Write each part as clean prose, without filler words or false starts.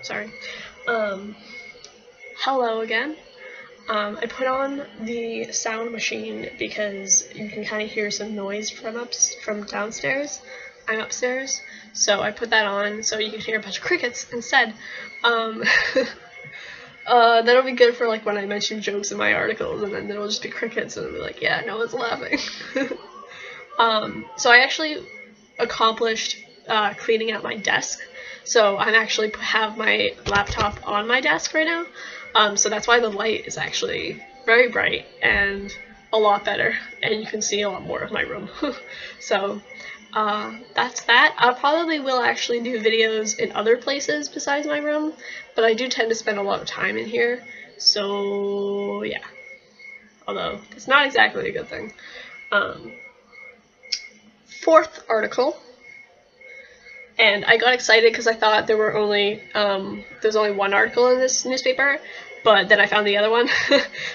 Sorry. Hello again. I put on the sound machine because you can kind of hear some noise from downstairs. I'm upstairs, so I put that on so you can hear a bunch of crickets instead. That'll be good for like when I mention jokes in my articles, and then it'll just be crickets, and it'll be like, yeah, no one's laughing. So I actually accomplished cleaning out my desk. So I'm actually have my laptop on my desk right now. So that's why the light is actually very bright and a lot better, and you can see a lot more of my room. So that's that. I probably will actually do videos in other places besides my room, but I do tend to spend a lot of time in here. So yeah, although it's not exactly a good thing. Fourth article. And I got excited because I thought there was only one article in this newspaper, but then I found the other one.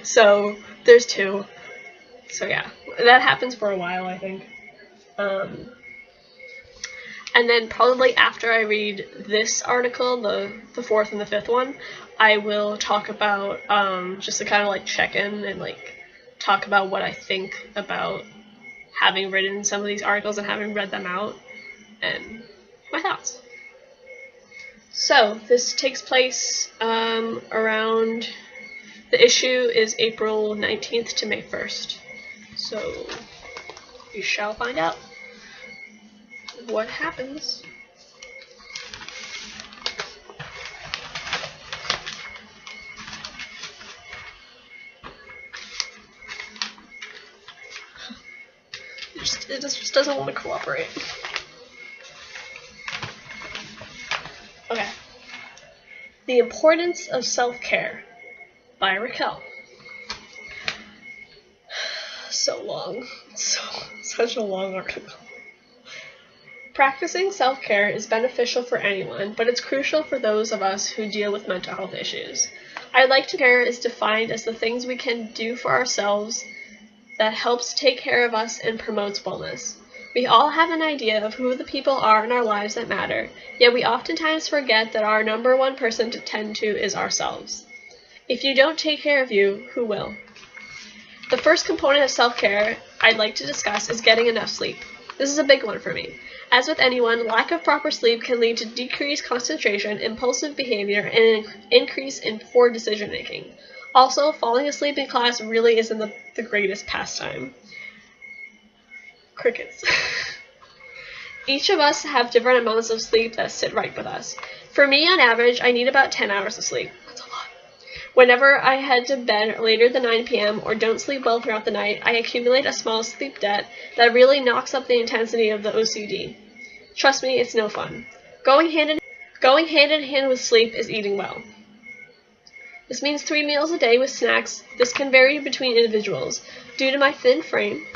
So there's two. So yeah, that happens for a while, I think. And then probably after I read this article, the fourth and the fifth one, I will talk about just to kind of like check in and like talk about what I think about having written some of these articles and having read them out, and my thoughts. So this takes place around, the issue is April 19th to May 1st. So we shall find out what happens. It just doesn't want to cooperate. Okay. The Importance of Self-Care by Raquel. So long. Such a long article. Practicing self-care is beneficial for anyone, but it's crucial for those of us who deal with mental health issues. I'd like to care is defined as the things we can do for ourselves that helps take care of us and promotes wellness. We all have an idea of who the people are in our lives that matter, yet we oftentimes forget that our number one person to tend to is ourselves. If you don't take care of you, who will? The first component of self-care I'd like to discuss is getting enough sleep. This is a big one for me. As with anyone, lack of proper sleep can lead to decreased concentration, impulsive behavior, and an increase in poor decision-making. Also, falling asleep in class really isn't the greatest pastime. Crickets. Each of us have different amounts of sleep that sit right with us. For me, on average, I need about 10 hours of sleep. That's a lot. Whenever I head to bed later than 9 p.m. or don't sleep well throughout the night, I accumulate a small sleep debt that really knocks up the intensity of the OCD. Trust me, it's no fun. Going hand in hand with sleep is eating well. This means 3 meals a day with snacks. This can vary between individuals. Due to my thin frame.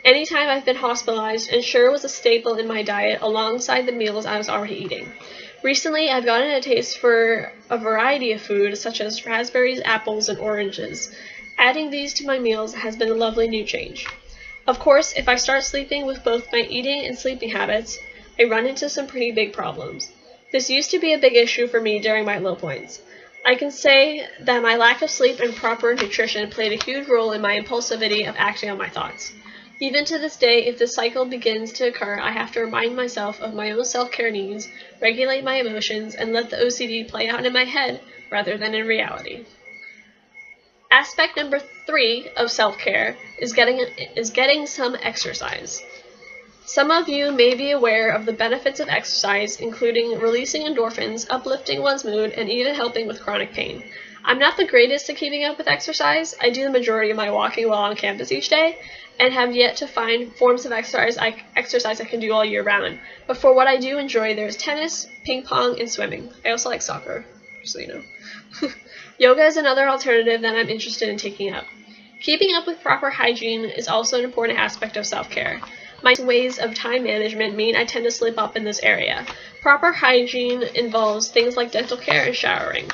Anytime I've been hospitalized, Ensure was a staple in my diet alongside the meals I was already eating. Recently, I've gotten a taste for a variety of food, such as raspberries, apples, and oranges. Adding these to my meals has been a lovely new change. Of course, if I start sleeping with both my eating and sleeping habits, I run into some pretty big problems. This used to be a big issue for me during my low points. I can say that my lack of sleep and proper nutrition played a huge role in my impulsivity of acting on my thoughts. Even to this day, if this cycle begins to occur, I have to remind myself of my own self-care needs, regulate my emotions, and let the OCD play out in my head rather than in reality. Aspect number 3 of self-care is getting some exercise. Some of you may be aware of the benefits of exercise, including releasing endorphins, uplifting one's mood, and even helping with chronic pain. I'm not the greatest at keeping up with exercise. I do the majority of my walking while on campus each day, and have yet to find forms of exercise I can do all year round. But for what I do enjoy, there's tennis, ping pong, and swimming. I also like soccer, just so you know. Yoga is another alternative that I'm interested in taking up. Keeping up with proper hygiene is also an important aspect of self-care. My ways of time management mean I tend to slip up in this area. Proper hygiene involves things like dental care and showering.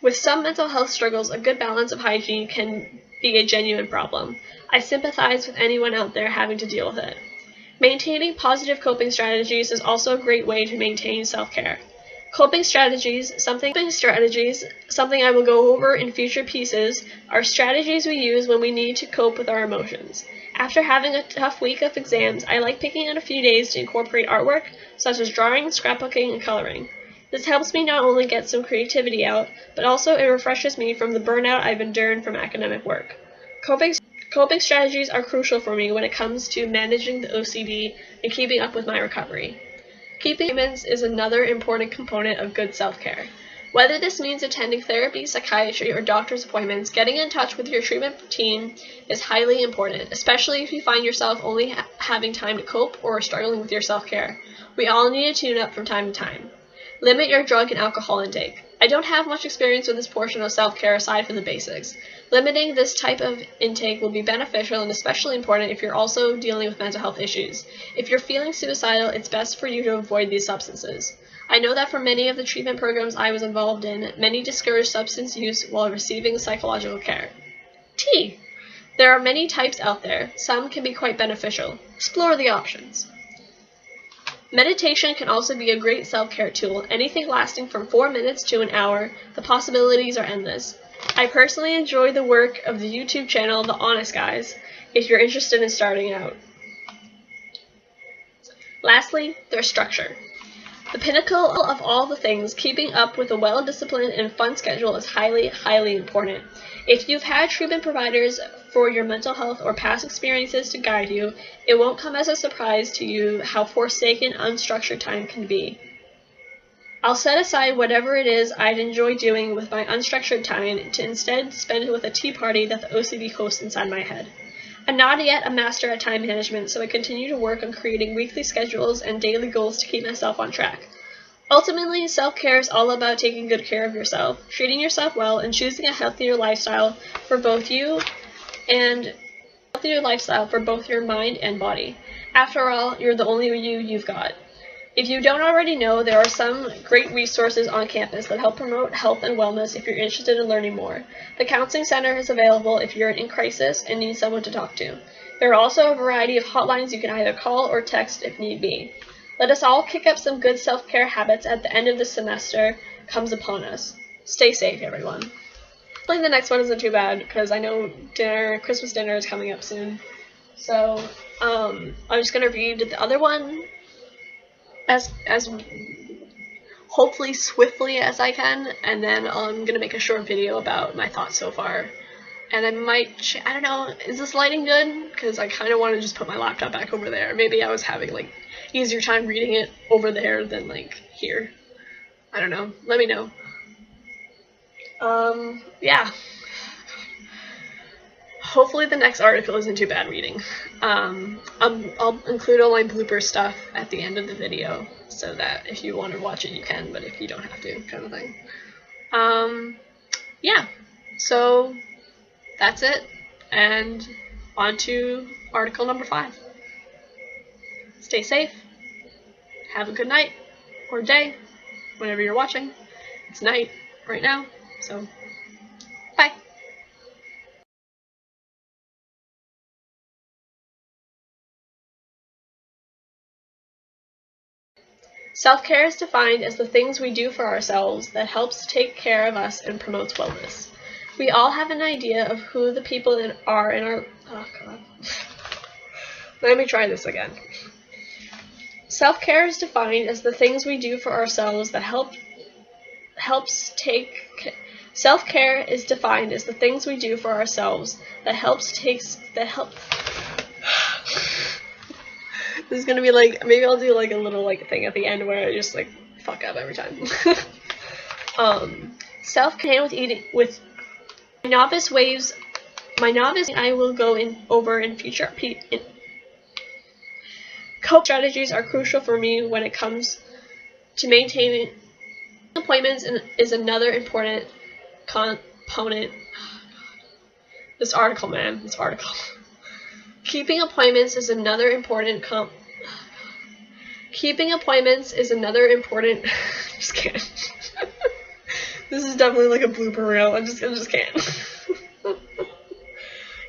With some mental health struggles, a good balance of hygiene can be a genuine problem. I sympathize with anyone out there having to deal with it. Maintaining positive coping strategies is also a great way to maintain self-care. Coping strategies, something I will go over in future pieces, are strategies we use when we need to cope with our emotions. After having a tough week of exams, I like picking out a few days to incorporate artwork, such as drawing, scrapbooking, and coloring. This helps me not only get some creativity out, but also it refreshes me from the burnout I've endured from academic work. Coping strategies are crucial for me when it comes to managing the OCD and keeping up with my recovery. Keeping appointments is another important component of good self-care. Whether this means attending therapy, psychiatry, or doctor's appointments, getting in touch with your treatment team is highly important, especially if you find yourself only having time to cope or struggling with your self-care. We all need to tune up from time to time. Limit your drug and alcohol intake. I don't have much experience with this portion of self-care aside from the basics. Limiting this type of intake will be beneficial and especially important if you're also dealing with mental health issues. If you're feeling suicidal, it's best for you to avoid these substances. I know that for many of the treatment programs I was involved in, many discourage substance use while receiving psychological care. T. There are many types out there. Some can be quite beneficial. Explore the options. Meditation can also be a great self-care tool, anything lasting from 4 minutes to an hour. The possibilities are endless. I personally enjoy the work of the YouTube channel The Honest Guys, if you're interested in starting out. Lastly, their structure. The pinnacle of all the things, keeping up with a well-disciplined and fun schedule is highly, highly important. If you've had treatment providers for your mental health or past experiences to guide you, it won't come as a surprise to you how forsaken unstructured time can be. I'll set aside whatever it is I'd enjoy doing with my unstructured time to instead spend it with a tea party that the OCD hosts inside my head. I'm not yet a master at time management, so I continue to work on creating weekly schedules and daily goals to keep myself on track. Ultimately, self-care is all about taking good care of yourself, treating yourself well, and choosing a healthier lifestyle for both your mind and body. After all, you're the only you've got. If you don't already know, there are some great resources on campus that help promote health and wellness if you're interested in learning more. The Counseling Center is available if you're in crisis and need someone to talk to. There are also a variety of hotlines you can either call or text if need be. Let us all kick up some good self-care habits at the end of the semester comes upon us. Stay safe, everyone. Hopefully the next one isn't too bad, because I know Christmas dinner is coming up soon. So, I'm just going to read the other one as hopefully swiftly as I can, and then I'm going to make a short video about my thoughts so far. And I might, I don't know, is this lighting good? Because I kind of want to just put my laptop back over there. Maybe I was having, easier time reading it over there than, here. I don't know. Let me know. Yeah. Hopefully the next article isn't too bad reading. I'll include all my blooper stuff at the end of the video, so that if you want to watch it, you can, but if you don't have to, kind of thing. Yeah. So, that's it, and on to article number 5. Stay safe, have a good night, or day, whenever you're watching. It's night right now, so bye. Self-care is defined as the things we do for ourselves that helps take care of us and promotes wellness. We all have an idea of who the people are in our... Oh, God. Let me try this again. Self-care is defined as the things we do for ourselves that Self-care is defined as the things we do for ourselves that This is gonna be maybe I'll do a little thing at the end where I just fuck up every time. Self-care with novice I will go over in future. Cope strategies are crucial for me when it comes to maintaining appointments is another important component. This article. Keeping appointments is another important just kidding. This is definitely a blooper reel. I just can't.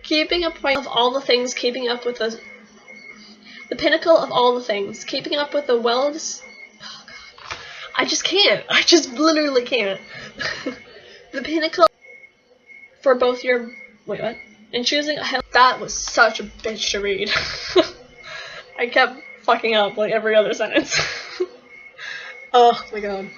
Keeping appointments of all the things keeping up with The pinnacle of all the things. Keeping up with the oh God. I just can't. I just literally can't. The pinnacle for both your... Wait, what? And choosing a health... That was such a bitch to read. I kept fucking up like every other sentence. Oh my god.